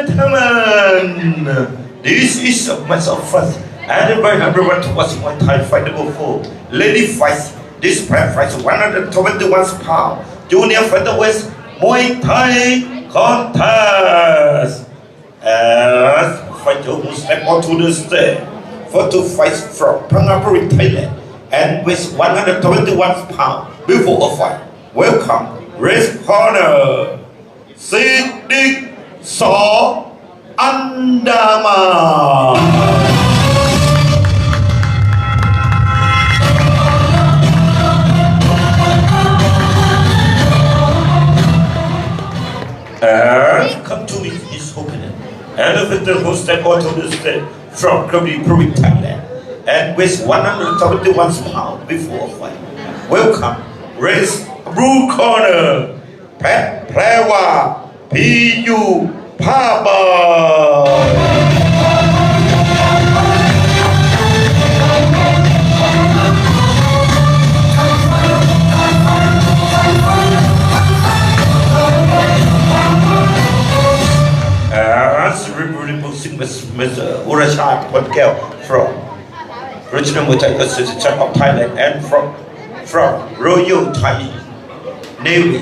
gentlemen, this is a match of first. And invite everyone to watch Muay Thai fight number 4. Lady fights. This prep fights 121 pounds. Junior featherweight Muay Thai contest. As fighter who step onto the stage for two fights from Pangapuri, Thailand, and with 121 pounds before a fight. Welcome, race corner, Siddiq Saw Andaman. And come to meet his opponent, and the victor who step onto the stage from Pangapuri, Thailand, and weighs 171 pounds before a fight. Welcome, race blue corner, Pat Plewa P.U. Paba. As representing Mr. Urashad Potkel from Regional Muay Thai Association of Thailand and from Royal Thai Navy.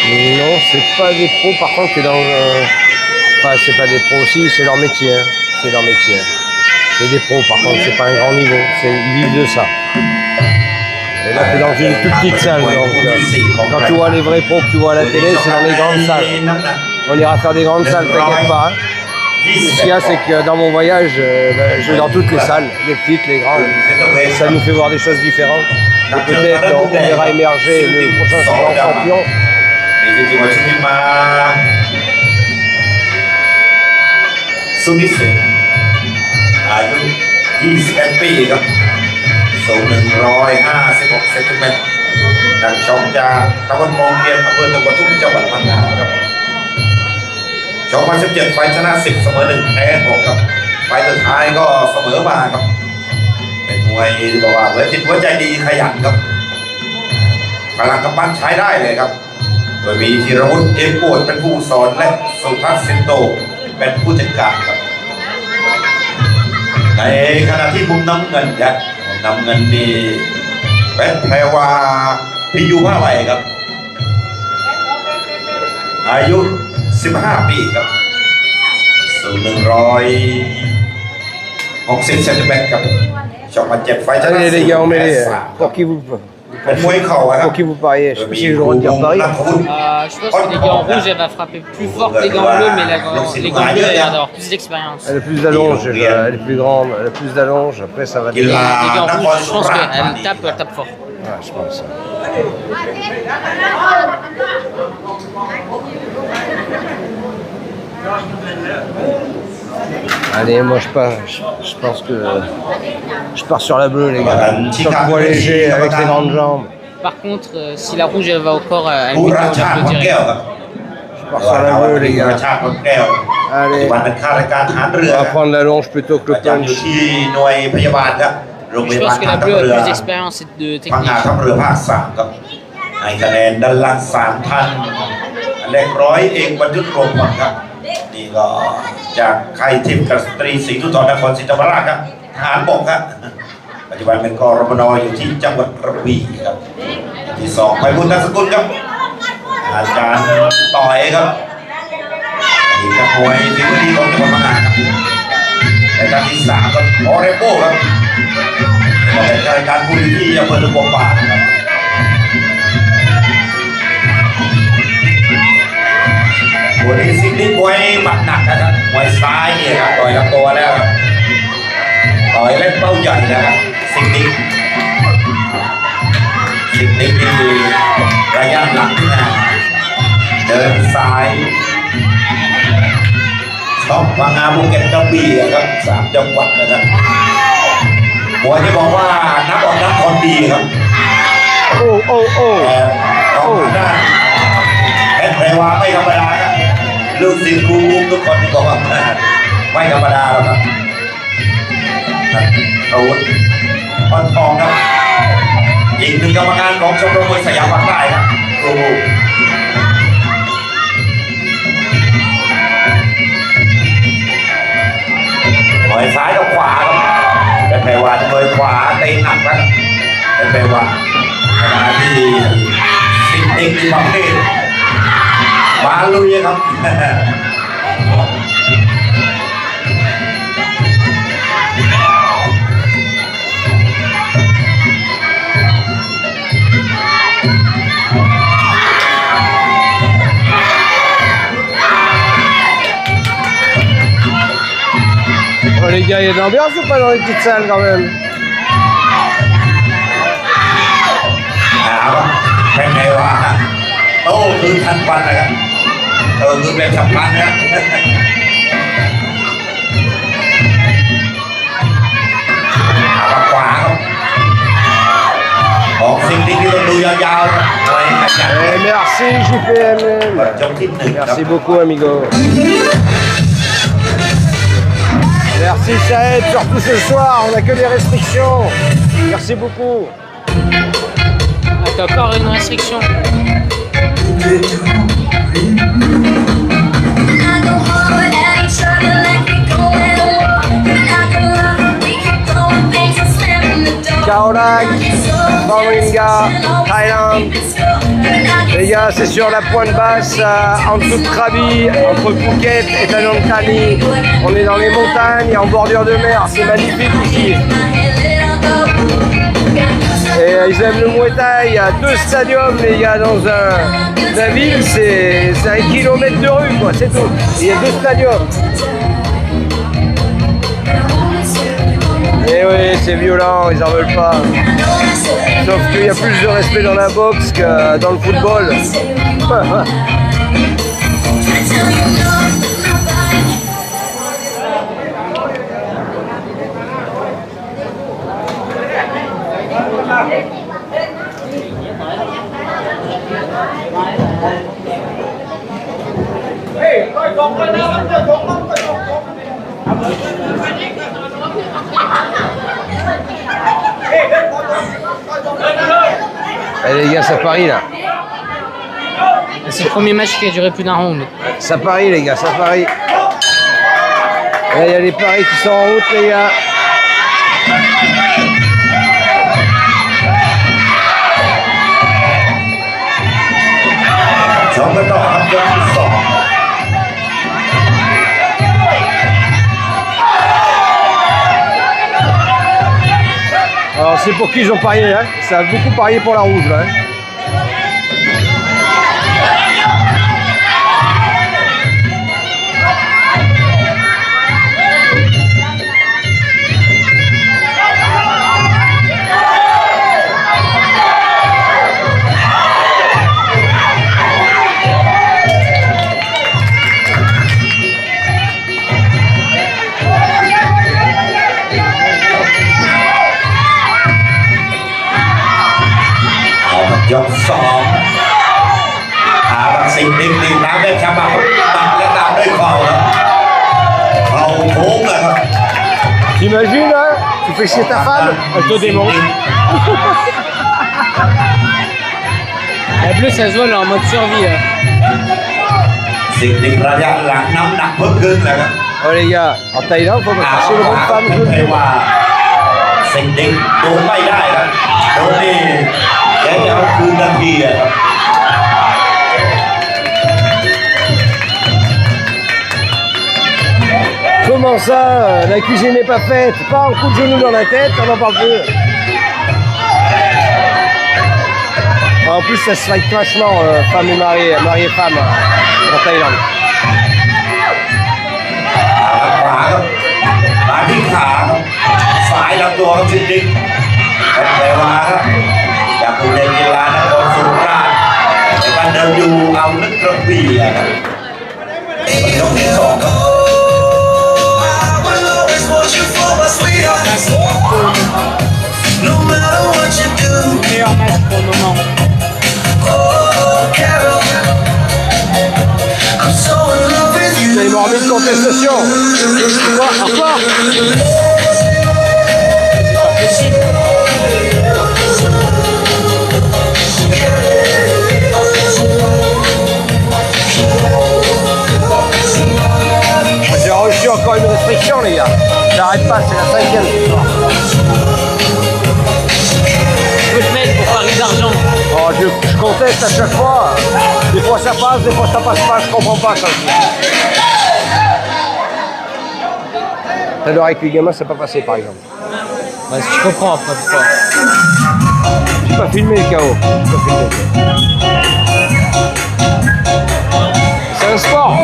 Non, c'est pas des pros, par contre, c'est dans. Enfin, c'est pas des pros aussi, c'est leur métier. Hein. C'est leur métier. C'est des pros, par contre, c'est pas un grand niveau. Ils vivent de ça. Et là, c'est dans une toute petite salle. Donc, quand tu vois les vrais pros que tu vois à la télé, c'est dans les grandes salles. On ira faire des grandes salles, t'inquiète pas. Hein. Ce qu'il y a, c'est que dans mon voyage, je vais dans toutes les salles, les petites, les grandes. Ça nous fait voir des choses différentes. Et peut-être on verra émerger le prochain champion. Sunise อายุ21 ปีครับสูง156 เซนติเมตรนักชกจากตำบลมองเทียนอำเภอตะกัวทุ่งจังหวัดพังงาครับชกมา17 ไฟชนะ 10 เสมอ 1 แพ้ 6 ครับไฟสุดท้ายก็เสมอมาครับเป็นมวยบอกว่าหัวจิตหัวใจดีขยันครับพลังกำปั้นใช้ได้เลยครับโดยมีธีรวุฒิเอ็มปวดเป็นผู้สอนและสุทัศน์สินโตเป็นผู้จัดการครับในขณะที่มุมน้ำเงินครับน้ำเงินนี่เป็นแพรวาพิยุผ้าไหวครับอายุ15 ปีครับสูง160 เซนติเมตรครับชกมา7 ไฟชนะ Allez les gars, on met les... Pour qui vous... เป็นมวยเข่าครับ Pour qui vous pariez? Je sais pas si je dois dire pareil. Je pense que les gants rouges, elle va frapper plus fort que les gants bleus, mais les gants bleus, elle a l'air d'avoir plus d'expérience. Elle est plus d'allonge, elle est plus grande, elle a plus d'allonge, après ça va Les gants rouges, je pense qu'elle tape fort. Ouais, je pense. Allez, moi je pense que je pars sur la bleue, les gars. Sur le poids léger avec les grandes jambes. Par contre, si la rouge elle va au corps, elle met un peu direct. Je pars sur la bleue, les gars. Allez, on va prendre la longe plutôt que le punch. Je pense que la bleue a plus d'expérience et de technique. ให้คะแนนด้านล่าง3 ท่านเลขร้อยเอกบรรยุทธ์รวมผลครับนี่ก็จากค่ายทิพย์กษตรีศรีทุตรนครศรีธรรมราชครับทหารบกครับปัจจุบันเป็นกรมนอยู่ที่จังหวัดกระบี่ครับที่2ไปบุญนามสกุลครับอาจารย์ต่อยครับนี่นักมวยฝีมือดีของจังหวัดพังงาครับและท่านที่3ก็ออเรโบ้ครับเป็นรายการผู้ดีที่อำเภอตะกัวป่าครับวันนี้ซิกลิมวยหมัดหนักนะครับมวยซ้ายเนี่ยครับต่อยลำตัวแล้วครับต่อยเล่นเป้าใหญ่นะครับซิกลิมนี่ระยะหลังนะเดินซ้ายชอบพังงาภูเก็ตกระบี่ครับ3 จังหวัดนะครับมวยที่บอกว่านักออกนักคนดีครับแต่ต้องได้แพ้วาไม่ธรรมดาครับ ลูกศิษย์ครูวุ้มทุกคนที่บอกว่าไม่ธรรมดาหรอกครับอาวุธพรทองครับอีกหนึ่งกรรมการของชมรมมวยสยามภาคใต้ครับครูวุ้มมวยซ้ายกับขวาครับเป็นแปลว่ามวยขวาเตะหนักครับเป็นแปลว่าขณะที่สิ่งเอกที่ประเภทมาลุยครับOh, les gars, il y a de l'ambiance ou pas dans les petites salles quand même? เป็นไงวะโอ้คือทันควันนะครับคือเป็นฉับพลันนะขวาครับออกสิ่งที่ต้องดูยาวๆไว้ขยัน Merci JPM. จบที่หนึ่งครับ Merci beaucoup amigo. Merci Saïd, surtout ce soir, on n'a que des restrictions. Merci beaucoup. T'as encore une restriction. Kaolack, Moringa, Thaïlande. Les gars, c'est sur la pointe basse, en dessous de Krabi, entre Phuket et Tanjung Thani. On est dans les montagnes et en bordure de mer, c'est magnifique ici. Et ils aiment le Muay Thai, il y a 2 stadiums les gars dans la ville, c'est 1 kilomètre de rue quoi, c'est tout. Il y a 2 stadiums. Et oui, c'est violent, ils en veulent pas. Sauf qu'il y a plus de respect dans la boxe que dans le football. Allez les gars, ça parie là. C'est le premier match qui a duré plus d'un round. Ça parie les gars, ça parie. Il y a les paris qui sont en route les gars. Alors c'est pour qui ils ont parié, hein. Ça a beaucoup parié pour la rouge là. Hein.ยก2หาวัคซีนดิ้งน้ำได้ฉบับปักและตามด้วยเข่าครับเข่าโค้งเลยครับ T'imagines hein? Tu fais chier ta femme, elle te démonte. La bleue, ça se voit, elle est en mode survie. สิ่งดิ้งระยะหลังน้ำหนักเพิ่มขึ้นเลยครับ Oh les gars, en Thaïlande, faut pas chercher le bon femme. ไม่ว่าสิ่งดิ้งโดนไม่ได้ครับโดนนี่แกจะเอาคืนทันทีครับ Comment ça, la cuisine n'est pas faite? Pas un coup de genou dans la tête, on n'en parle plus. En plus, ça se fight vachement, femme et mari et femme, en Thaïlande. ขวาครับมาที่ขาครับสายลำตัวครับสิ่งดิ้งแต่ว่าครับจากผู้เล่นกีฬานครสุราษฎร์ในการเดินอยู่เอาลึกกระบี่ครับยกที่2ครับ Meilleur match pour le moment. I'm so in love m'ont remis une contestation. Quoi, encore? J'ai reçu encore une restriction, les gars. J'arrête pas, c'est la 5e ce soir. Je peux te mettre pour Paris d'argent. Oh, je conteste à chaque fois. Des fois ça passe, des fois ça passe pas, je comprends pas ça. Tout à l'heure avec les gamins, ça n'a pas passé par exemple. Ouais, je comprends après pourquoi. J'ai pas filmé le chaos. J'ai pas filmé. C'est un sport.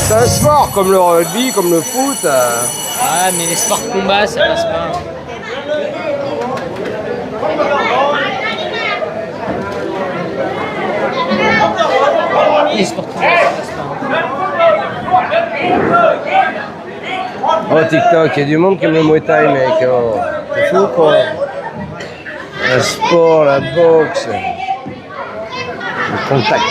C'est un sport comme le rugby, comme le foot. Ouais, mais les sports de combat, ça passe pas. Les sports de combat, ça passe pas. Oh TikTok, il y a du monde qui aime le Muay Thai, mec. Oh. C'est fou quoi. Le sport, la boxe, le contact.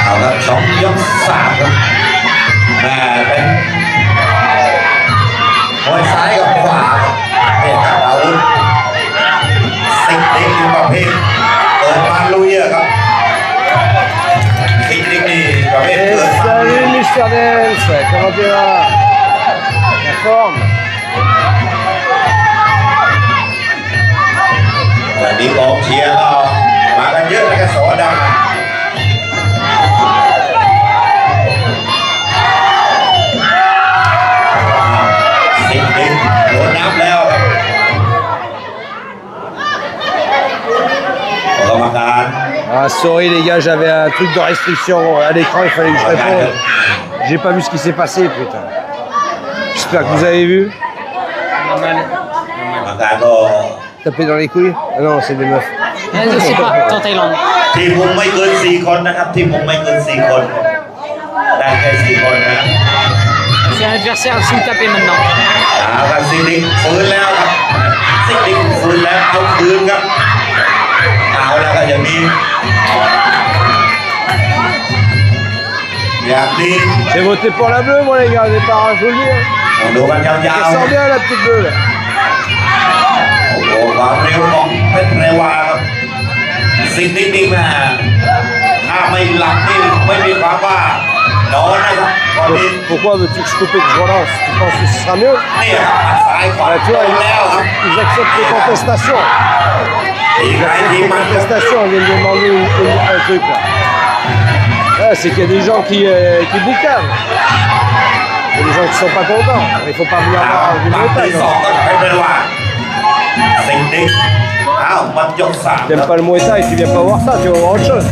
เอาละสองยกสามครับเป็นมวยซ้ายกับขวาเนี่ยครับอาวุธสิ่งนี้คือประเภทเกิดมาลุยอะครับสิ่งนี้นี่ประเภท Et เกิดมาลุย salut Mister Dance, comment tu vas? La forme? วันนี้กองเชียร์ก็มากันเยอะเลยครับสอดังสิ่งนี้โดนนับแล้วครับกรรมการ Ah sorry les gars, j'avais un truc de restriction à l'écran, il fallait que je réponde. J'ai pas vu ce qui s'est passé, putain. J'espère que vous avez vu. Normal. กรรมการก็ Taper dans les couilles? Ah non, c'est des meufs. Je sais pas, en Thaïlande. ทีมผมไม่เกิน4 คนนะครับทีมผมไม่เกิน4 คนได้แค่4 คนนะ J'ai un adversaire, s'il me tapait maintenant. เอาครับซิลิงฟื้นแล้วครับซิลิงฟื้นแล้วเอาคืนครับเอาแล้วก็อย่างนี้อย่างนี้ J'ai voté pour la bleue, moi les gars, au départ, je vous le dis. ดูกันยาว Elle sort bien la petite bleue là. ๆโอ้โหความเร็วของเพชรเรวาครับซิลิงนี่มาถ้าไม่หลับนี่ไม่มีความว่านอนนะครับตอนนี้ Pourquoi veux-tu que je coupe et que je relance? Tu penses que ce sera mieux? นี่ครับซ้ายขวา Tu โด vois, นแล้วครับ ils acceptent les contestations. ทีใครทีมันครับ Contestation, ils viennent demander un truc là. Ouais, c'est qu'il y a des gens qui boucanent. Il y a des gens qui sont pas contents. Il faut pas venir voir du ตัด Muay ที่ Thai. 2ก็เพชรเรวาซิลิงอ้าวมันยก3 Tu n'aimes pas le Muay Thai, tu viens pas voir ça, tu vas voir autre chose.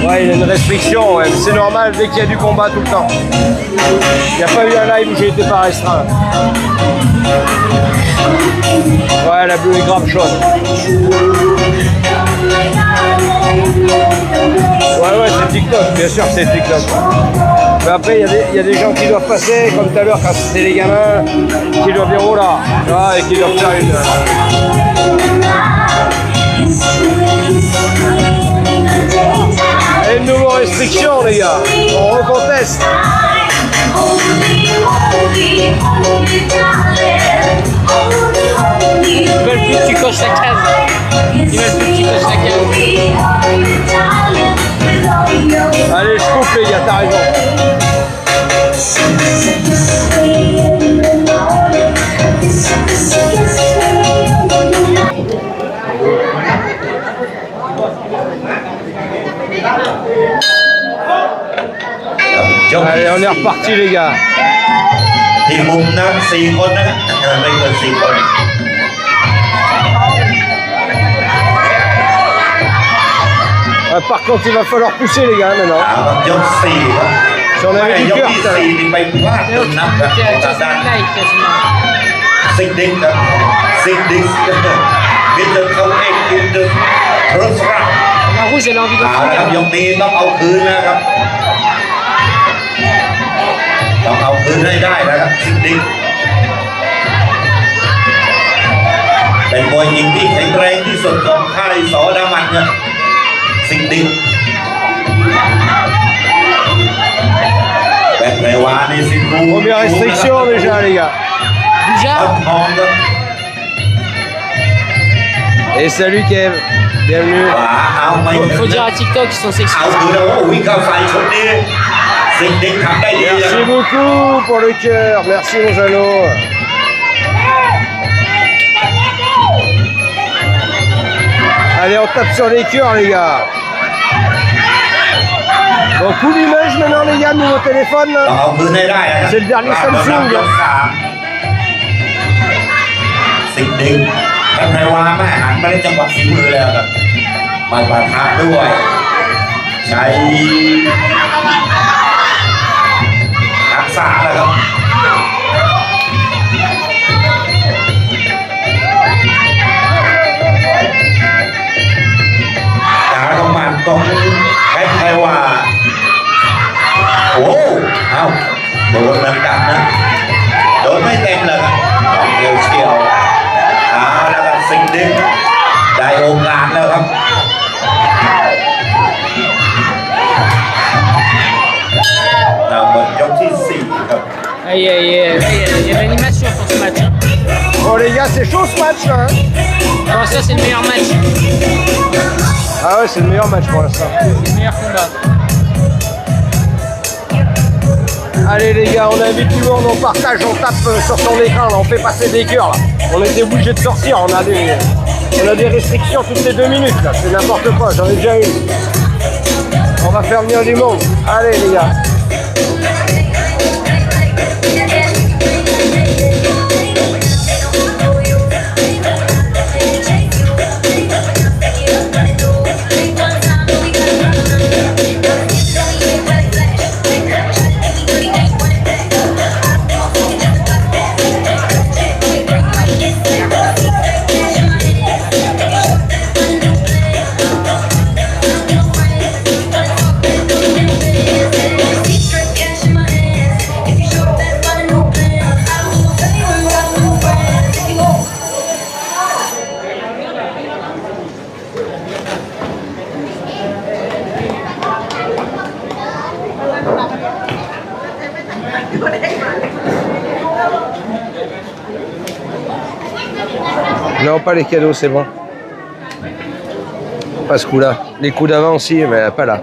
Ouais, il y a une restriction, ouais, mais c'est normal dès qu'il y a du combat tout le temps. Il n'y a pas eu un live où j'ai été pas restreint. Ouais, la bleue est grave chaude. Ouais, c'est TikTok, bien sûr que c'est TikTok. Mais après, il y a des gens qui doivent passer, comme tout à l'heure quand c'était les gamins, qui doivent dire oh là, et qui doivent faire une. Et une nouvelle restriction, les gars. On reconteste. Ils veulent plus que tu coches la case. Ils veulent plus que tu coches la case. Allez, je coupe, les gars, t'as raison. Allez, on est reparti, les gars. ทีมมุมนั้น4 คนนะครับไม่เกิน4 คน Par contre, il va falloir pousser, les gars, maintenant. เอาครับยก4ครับ Si on avait ย du ก cœur, ที่ tout à 4 l'heure. นี่ไปพลาดจนนับครับ T'es à ทางด้าน quasiment live, quasiment. ซิงดิงครับซิงดิงมิดเดิลเขาเองมิดเดิลโรสรา La rouge, elle a envie de เอาละครับย prendre. กนี้ต้องเอาคืนนะครับ ต้องเอาคืนให้ได้นะครับสิงห์ดิงเป็นมวยหญิงที่แข็งแรงที่สุดของค่ายสอดามันเนี่ยสิงห์ดิงแบบแปลว่านี่สิงห์ Première restriction déjà, les gars. ทองครับ Et salut Kev, bienvenue. ขวาเอาไม่ Faut dire à TikTok qu'ils sont เอา sexy. คืนแล้วโอ้วิ่งเข้าใส่ชุดนี้สิงห์ดิงทำได้ดีนะ Merci beaucoup pour le cœur, merci mon Jeannot. Allez, on tape sur les cœurs, les gars. Bon, coup d'image maintenant, les gars, nouveau téléphone. ต้อง Là. เอาคืนให้ได้นะครับ C'est le dernier Samsung ยกสามสิงห์ดิงแค่ไพรวาแม่หันมาได้จังหวะฝีมือแล้วครับมาปะทะด้วยใช้ทักษะแล้วครับการของมันต้องแค่ไพรวาโอ้เอ้าโดนเหมือนกันนะโดนไม่เต็มเลยครับต้องเร็วเชียวเอาแล้วก็สิงห์ดิงได้โอกาสแล้วครับเอาหมดยกที่สี่ครับ Aïe, aïe, aïe. Là, il y a de l'animation pour ce match. Bon, les gars, c'est chaud ce match là. Hein. Bon, ça, c'est le meilleur match. Ah ouais, c'est le meilleur match pour l'instant. C'est le meilleur combat. Allez les gars, on invite tout le monde, on partage, on tape sur son écran, là, on fait passer des cœurs là. On était obligé de sortir, on a des restrictions toutes les 2 minutes là, c'est n'importe quoi, j'en ai déjà une. On va faire venir du monde. Allez les gars. Non, pas les cadeaux, c'est bon. Pas ce coup-là. Les coups d'avant aussi, mais pas là.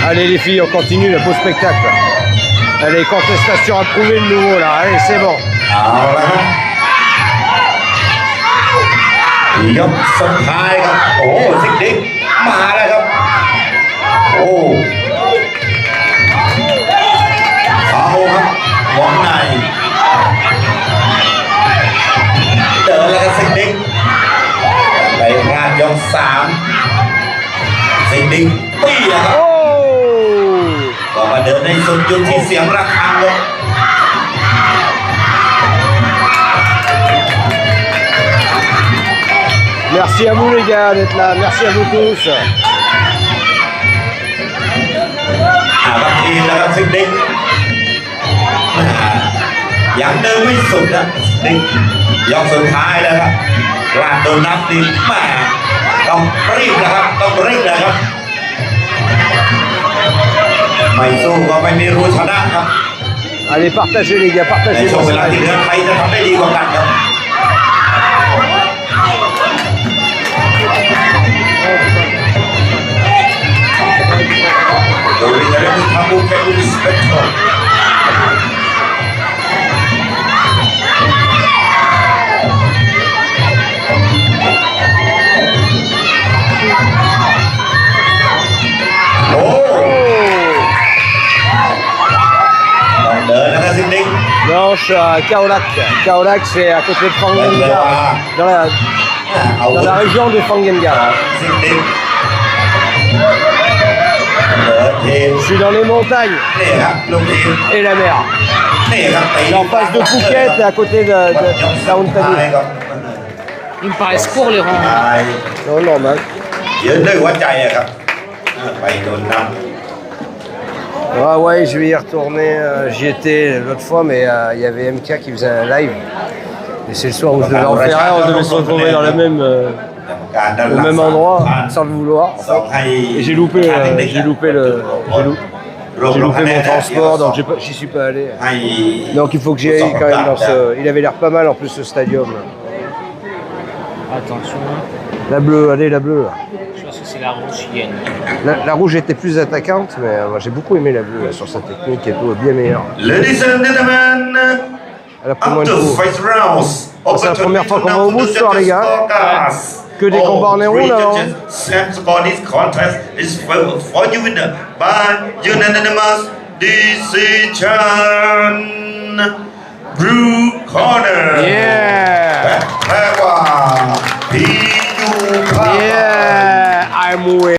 Allez les filles, on continue le beau spectacle. Allez, contestation approuvée de nouveau là. Allez, c'est bon. เอาละครับยกสุดท้ายครับโอ้สิงห์ดิงมาแล้วครับโอ้เอาครับวงในเดินแล้วครับสิงห์ดิงไปพลาดยกสามสิงห์ดิงปี้นะครับ Oh ก็มาเดินในสุดจุดที่เสียงระฆังเลย Merci à vous les gars d'être là, merci à vous tous. ครับทีแล้วครับสิงห์ดิงยังเดินไม่สุดนะสิงห์ดิงยกสุดท้ายแล้วครับพลาดโดนนับดิแม่ต้องรีบนะครับต้องรีบนะครับไม่สู้ก็ไม่มีรู้ชนะครับ Allez, partagez les gars, ใน partagez ช่วง mon เวลาที่เห live. ลือใครจะทำได้ดีกว่ากันครับโดยจะได้ทำบุญแค่บุญสเปกโตโอ้ต้องเดินแล้วครับสิงห์ดิง Non, je suis à Kaolack. Kaolack, c'est à côté de Fangenga, dans la région de Fangenga. สิงห์ดิงเดินทีม Je suis dans les montagnes นี่ครับลูกทีม et la mer. นี่ครับตี C'est en face de Phuket et à côté de ยกสุดท้าย Thani. ครับ Ils me paraissent courts les rangs. ตาย Non, normal. ยืนด้วยหัวใจอะครับไปโดนน Ah ouais, je vais y retourner. J'y étais l'autre fois, mais il y avait MK qui faisait un live. Et c'est le soir où je devais en faire un, on devait se retrouver dans le même, ำการด้านห au ลัง même endroit, sans le vouloir. สองให้ Et j'ai loupé mon transport, donc j'y suis pas allé. ให้ Donc il faut que j'y aille quand même dans ce... Il avait l'air pas mal en plus ce stadium. Là. Attention, La bleue, allez la bleue. Là. je pense que c'est la rouge qui gagne. La rouge était plus attaquante, mais moi, j'ai beaucoup aimé la bleue là, sur sa technique et tout, bien meilleure. Ladies and gentlemen, Elle a pris moins de after coups. 5 rounds, C'est la première fois qu'on va au bout ce soir, les gars. Que des combats en héros, là, hein. Sam score this contest is for you winner by unanimous decision. Blue corner. Yeah! แพ้ว่าพียูพา Yeah! I'm winning!